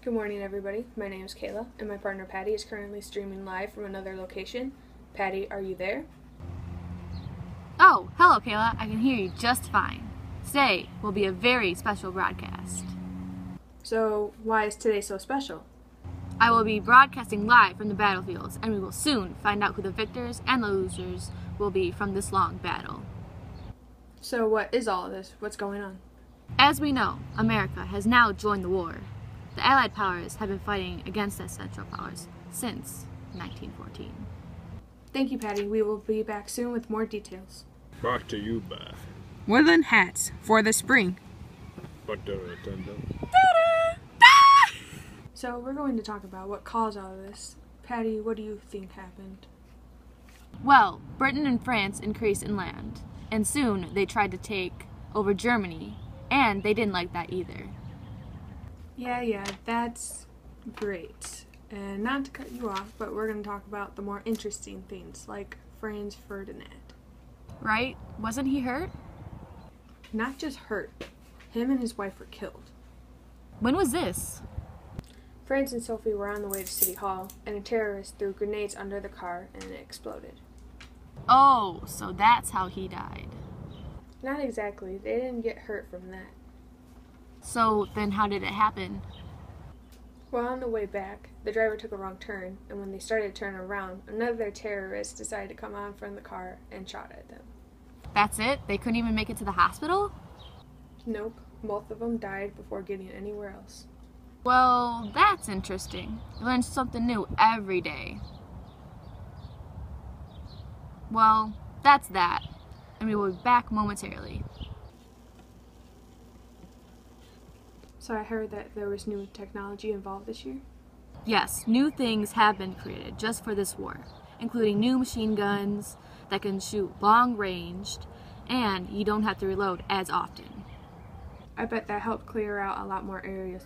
Good morning, everybody. My name is Kayla, and my partner Patty is currently streaming live from another location. Patty, are you there? Oh, hello, Kayla. I can hear you just fine. Today will be a very special broadcast. So, why is today so special? I will be broadcasting live from the battlefields, and we will soon find out who the victors and the losers will be from this long battle. So, what is all of this? What's going on? As we know, America has now joined the war. The Allied powers have been fighting against the Central Powers since 1914. Thank you, Patty. We will be back soon with more details. Brought to you by Woodland hats for the spring. So, we're going to talk about what caused all of this. Patty, what do you think happened? Well, Britain and France increased in land, and soon they tried to take over Germany, and they didn't like that either. Yeah, that's great. And not to cut you off, but we're going to talk about the more interesting things, like Franz Ferdinand. Right? Wasn't he hurt? Not just hurt. Him and his wife were killed. When was this? Franz and Sophie were on the way to City Hall, and a terrorist threw grenades under the car, and it exploded. Oh, so that's how he died. Not exactly. They didn't get hurt from that. So then how did it happen? Well, on the way back, the driver took a wrong turn, and when they started to turn around, another terrorist decided to come on from the car and shot at them. That's it? They couldn't even make it to the hospital? Nope, both of them died before getting anywhere else. Well, that's interesting. You learn something new every day. Well, that's that, and we will be back momentarily. So I heard that there was new technology involved this year? Yes, new things have been created just for this war, including new machine guns that can shoot long-ranged, and you don't have to reload as often. I bet that helped clear out a lot more areas.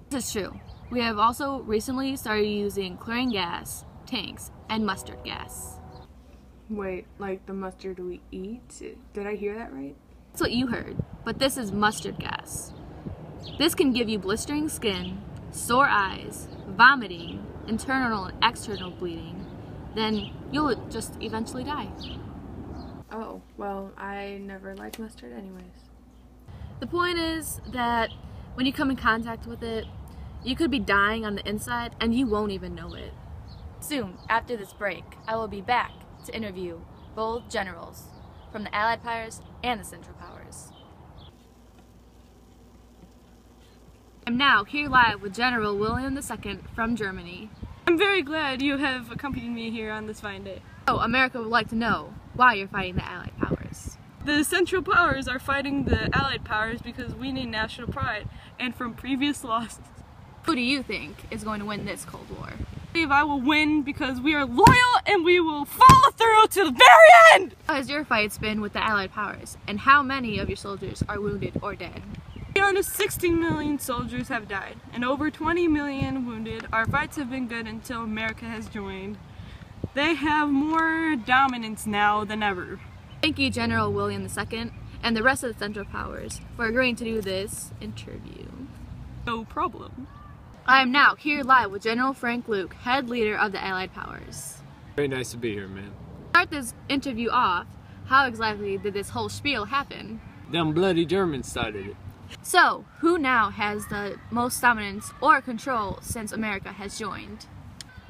This is true. We have also recently started using chlorine gas, tanks, and mustard gas. Wait, like the mustard we eat? Did I hear that right? That's what you heard, but this is mustard gas. This can give you blistering skin, sore eyes, vomiting, internal and external bleeding. Then you'll just eventually die. Oh, well, I never liked mustard anyways. The point is that when you come in contact with it, you could be dying on the inside and you won't even know it. Soon, after this break, I will be back to interview both generals from the Allied powers and the Central powers. I'm now here live with General William II from Germany. I'm very glad you have accompanied me here on this fine day. So, America would like to know why you're fighting the Allied powers. The Central Powers are fighting the Allied powers because we need national pride, and from previous losses. Who do you think is going to win this Cold War? I believe I will win because we are loyal and we will follow through to the very end! How has your fights been with the Allied powers, and how many of your soldiers are wounded or dead? Beyond 16 million soldiers have died, and over 20 million wounded. Our fights have been good until America has joined. They have more dominance now than ever. Thank you, General William II, and the rest of the Central Powers, for agreeing to do this interview. No problem. I am now here live with General Frank Luke, head leader of the Allied powers. Very nice to be here, man. To start this interview off, how exactly did this whole spiel happen? Them bloody Germans started it. So, who now has the most dominance or control since America has joined?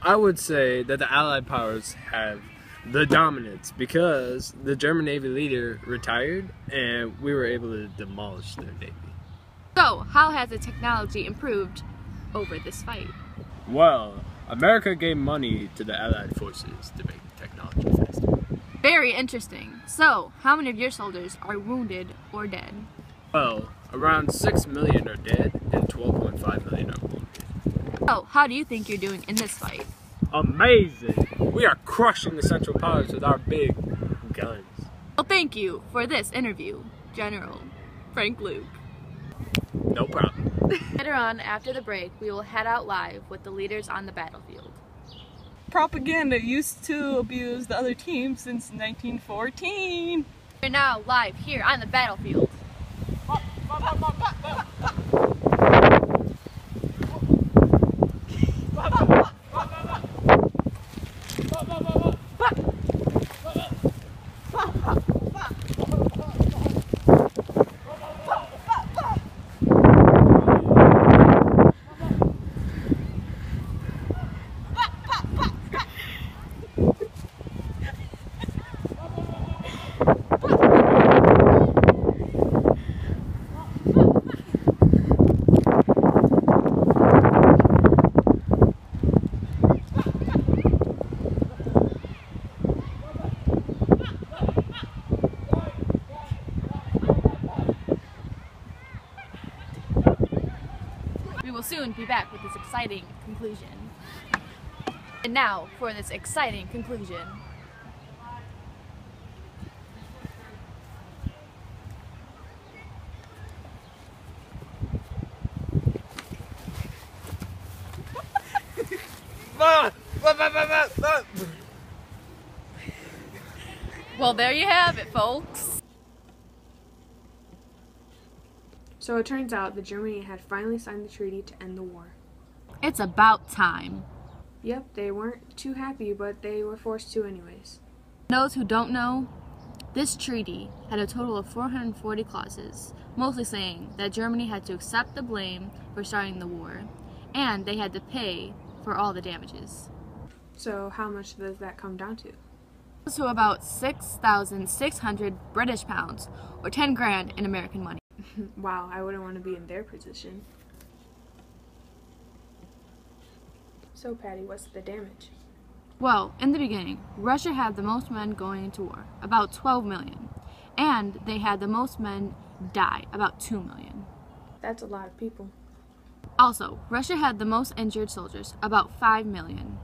I would say that the Allied powers have the dominance because the German Navy leader retired and we were able to demolish their Navy. So, how has the technology improved over this fight? Well, America gave money to the Allied forces to make the technology faster. Very interesting. So, how many of your soldiers are wounded or dead? Well, around 6 million are dead and 12.5 million are wounded. So, how do you think you're doing in this fight? Amazing! We are crushing the Central Powers with our big guns. Well, thank you for this interview, General Frank Luke. No problem. Later on, after the break, we will head out live with the leaders on the battlefield. Propaganda used to abuse the other team since 1914. We're now live here on the battlefield. back with this exciting conclusion. And now for this exciting conclusion. Well, there you have it, folks. So it turns out that Germany had finally signed the treaty to end the war. It's about time. Yep, they weren't too happy, but they were forced to anyways. Those who don't know, this treaty had a total of 440 clauses, mostly saying that Germany had to accept the blame for starting the war, and they had to pay for all the damages. So how much does that come down to? So about 6,600 British pounds, or 10 grand in American money. Wow, I wouldn't want to be in their position. So Patty, what's the damage? Well, in the beginning, Russia had the most men going into war, about 12 million, and they had the most men die, about 2 million. That's a lot of people. Also, Russia had the most injured soldiers, about 5 million.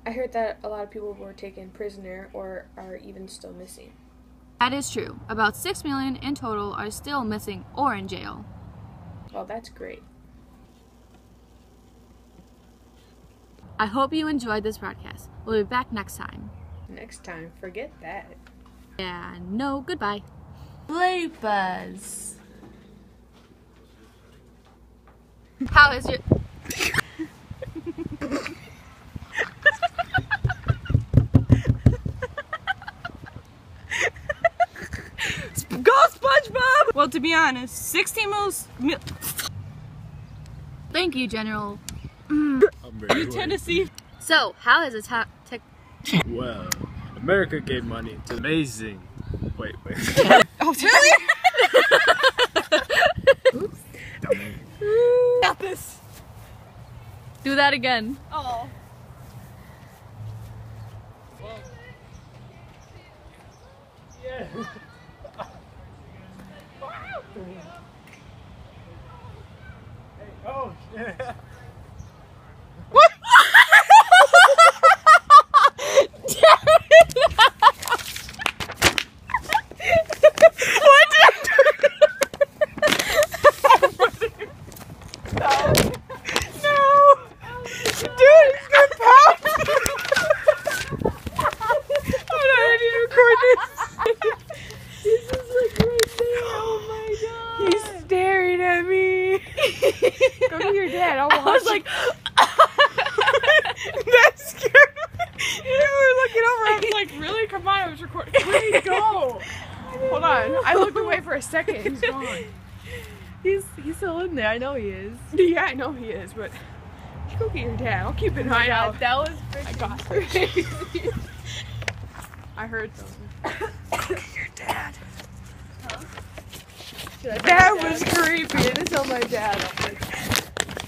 I heard that a lot of people were taken prisoner or are even still missing. That is true. About 6 million in total are still missing or in jail. Well, that's great. I hope you enjoyed this broadcast. We'll be back next time. Next time, forget that. Yeah, no, goodbye. Bloopers. How is your... Go SpongeBob! Well, to be honest, 16 mil... Thank you, General. Tennessee. So, how is it Well, America gave money to amazing. Wait. Oh, really? Oops. Dummy. Got this. Do that again. Oh. Yeah. Oh shit. What? Go to your dad, I'll watch. I was like, that scared me. You were looking over, I was like, really? Come on, I was recording. Where'd he go? Hold on. I looked away for a second. He's gone. He's still in there, I know he is. Yeah, I know he is, but you go get your dad. I'll keep an eye out. That was I got crazy. I heard something. Go get your dad. That was creepy. I didn't tell my dad.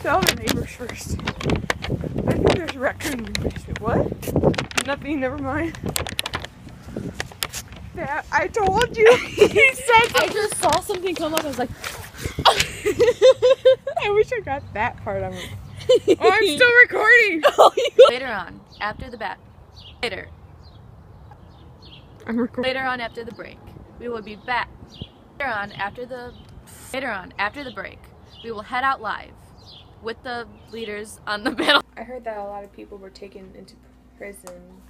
Tell the neighbors first. I think there's a raccoon in the basement. What? Nothing, never mind. Dad, I told you. He said I just saw something come up. I was like, I wish I got that part of it. Oh, I'm still recording. later on, after the bat. Later. I'm recording. Later on, after the break, we will be back. Later on, after the break, we will head out live with the leaders on the battle. I heard that a lot of people were taken into prison.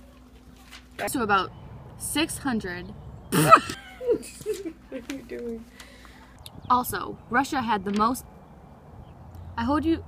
So about 600. What are you doing? Also, Russia had the most. I hold you.